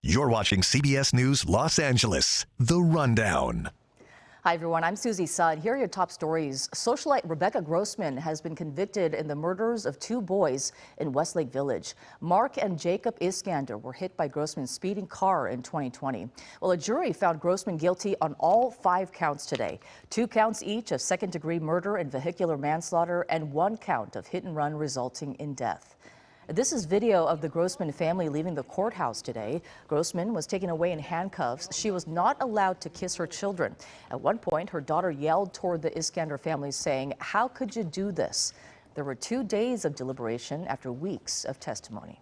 You're watching CBS News Los Angeles, The Rundown. Hi, everyone. I'm Susie Sudd. Here are your top stories. Socialite Rebecca Grossman has been convicted in the murders of two boys in Westlake Village. Mark and Jacob Iskander were hit by Grossman's speeding car in 2020. Well, a jury found Grossman guilty on all 5 counts today. 2 counts each of second-degree murder and vehicular manslaughter, and 1 count of hit and run resulting in death. This is video of the Grossman family leaving the courthouse today. Grossman was taken away in handcuffs. She was not allowed to kiss her children. At one point, her daughter yelled toward the Iskander family, saying, "How could you do this?" There were 2 days of deliberation after weeks of testimony.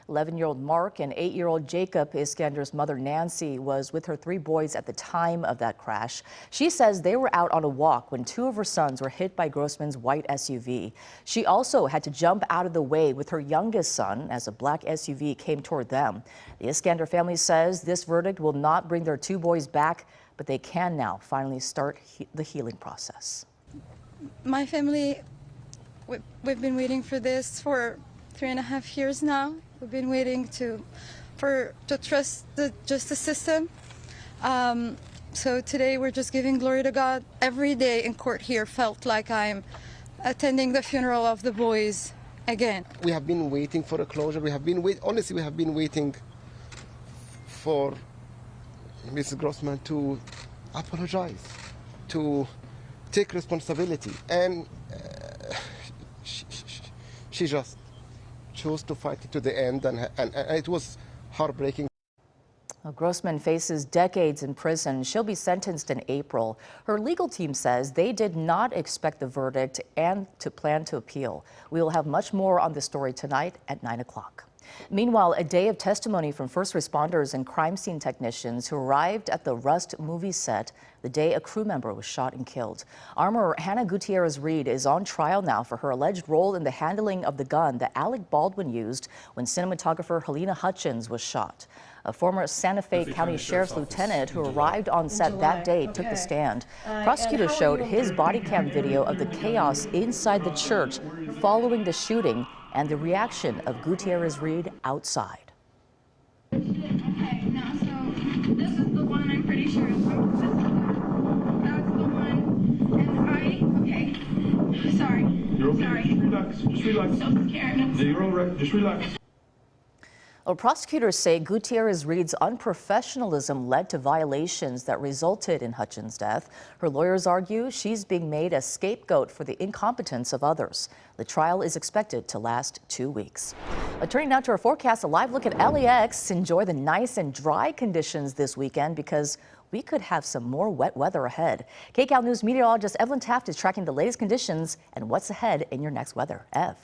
11-year-old Mark and 8-year-old Jacob Iskander's mother, Nancy, was with her 3 boys at the time of that crash. She says they were out on a walk when 2 of her sons were hit by Grossman's white SUV. She also had to jump out of the way with her youngest son as a black SUV came toward them. The Iskander family says this verdict will not bring their 2 boys back, but they can now finally start the healing process. My family, we've been waiting for this for 3.5 years now. We've been waiting to trust the justice system. So today we're just giving glory to God. Every day in court here felt like I'm attending the funeral of the boys again. We have been waiting for a closure. Honestly, we have been waiting for Mrs. Grossman to apologize, to take responsibility, and she just chose to fight it to the end, and it was heartbreaking. Well, Grossman faces decades in prison. She'll be sentenced in April. Her legal team says they did not expect the verdict and to plan to appeal. We will have much more on the story tonight at 9 o'clock. Meanwhile, a day of testimony from first responders and crime scene technicians who arrived at the Rust movie set the day a crew member was shot and killed. Armorer Hannah Gutierrez Reed is on trial now for her alleged role in the handling of the gun that Alec Baldwin used when cinematographer Helena Hutchins was shot. A former Santa Fe County Sheriff's lieutenant who arrived on set that day took the stand. Prosecutors showed his body cam video of the chaos inside the church following the shooting and the reaction of Gutierrez Reed outside. Okay, now, so this is the one I'm pretty sure is that's the one, and okay, sorry. You're okay, sorry. Just relax, So scared. You're all right, just relax. Well, prosecutors say Gutierrez Reed's unprofessionalism led to violations that resulted in Hutchins' death. Her lawyers argue she's being made a scapegoat for the incompetence of others. The trial is expected to last 2 weeks. Turning now to our forecast, a live look at LAX. Enjoy the nice and dry conditions this weekend because we could have some more wet weather ahead. KCAL News meteorologist Evelyn Taft is tracking the latest conditions and what's ahead in your next weather. Ev.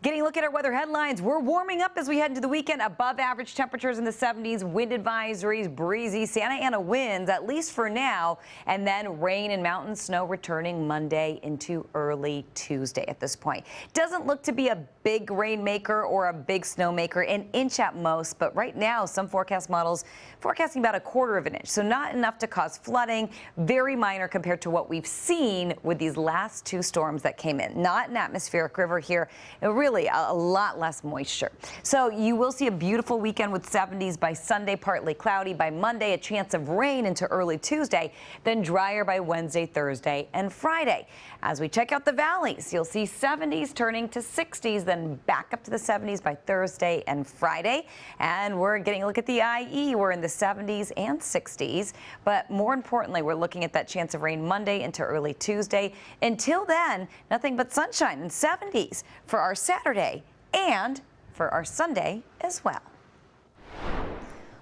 Getting a look at our weather headlines. We're warming up as we head into the weekend. Above average temperatures in the 70s, wind advisories, breezy Santa Ana winds, at least for now, and then rain and mountain snow returning Monday into early Tuesday at this point. Doesn't look to be a big rainmaker or a big snowmaker, an inch at most, but right now some forecast models forecasting about 1/4 of an inch, so not enough to cause flooding, very minor compared to what we've seen with these last 2 storms that came in. Not an atmospheric river here, really a lot less moisture. So you will see a beautiful weekend with 70s by Sunday, partly cloudy by Monday, a chance of rain into early Tuesday, then drier by Wednesday, Thursday, and Friday. As we check out the valleys, you'll see 70s turning to 60s, then back up to the 70s by Thursday and Friday. And we're getting a look at the IE. We're in the 70s and 60s. But more importantly, we're looking at that chance of rain Monday into early Tuesday. Until then, nothing but sunshine and 70s for our Saturday and for our Sunday as well.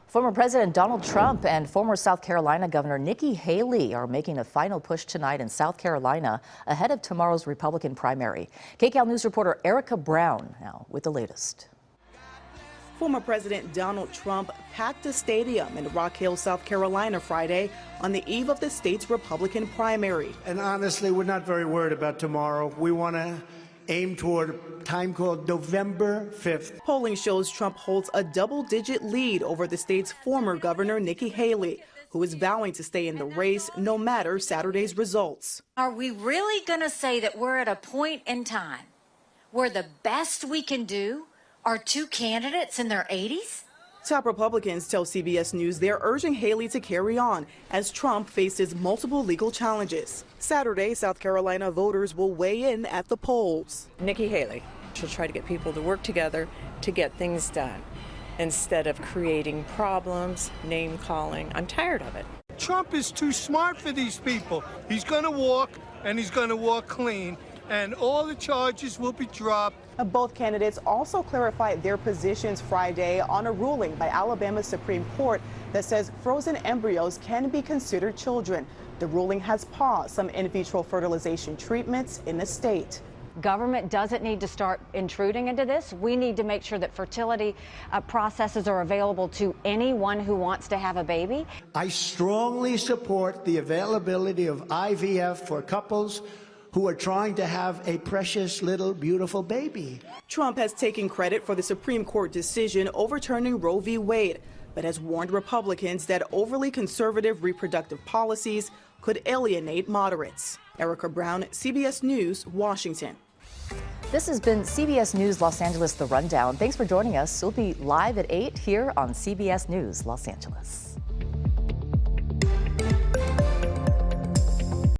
Former President Donald Trump and former South Carolina Governor Nikki Haley are making a final push tonight in South Carolina ahead of tomorrow's Republican primary. KCAL News reporter Erica Brown now with the latest. Former President Donald Trump packed a stadium in Rock Hill, South Carolina Friday on the eve of the state's Republican primary. And honestly, we're not very worried about tomorrow. We want to aim toward a time called November 5th. Polling shows Trump holds a double-digit lead over the state's former governor, Nikki Haley, who is vowing to stay in the race no matter Saturday's results. Are we really going to say that we're at a point in time where the best we can do are 2 candidates in their 80s? Top Republicans tell CBS News they're urging Haley to carry on as Trump faces multiple legal challenges. Saturday, South Carolina voters will weigh in at the polls. Nikki Haley, she'll try to get people to work together to get things done instead of creating problems, name calling. I'm tired of it. Trump is too smart for these people. He's going to walk, and he's going to walk clean, and all the charges will be dropped. Both candidates also clarified their positions Friday on a ruling by Alabama's Supreme Court that says frozen embryos can be considered children. The ruling has paused some in vitro fertilization treatments in the state. Government doesn't need to start intruding into this. We need to make sure that fertility processes are available to anyone who wants to have a baby. I strongly support the availability of IVF for couples who are trying to have a precious little beautiful baby. Trump has taken credit for the Supreme Court decision overturning Roe v. Wade, but has warned Republicans that overly conservative reproductive policies could alienate moderates. Erica Brown, CBS News, Washington. This has been CBS News Los Angeles, The Rundown. Thanks for joining us. We'll be live at 8 here on CBS News Los Angeles.